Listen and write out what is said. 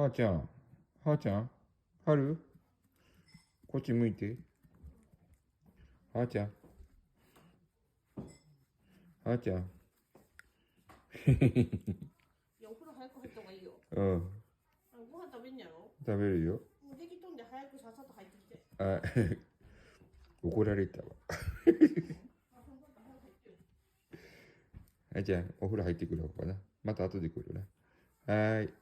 はーちゃん、はーちゃん、はるこっち向いて。はーちゃん、はーちゃん。いや、お風呂早く入った方がいいよ。うん、ご飯食べんやろ。食べるよ。もうできとんで早くさっさと入ってきて。あ、怒られたわ。あ、そんな早く入ってる。はい、じゃあ、お風呂入ってくるかな。また後で来るな。はーい。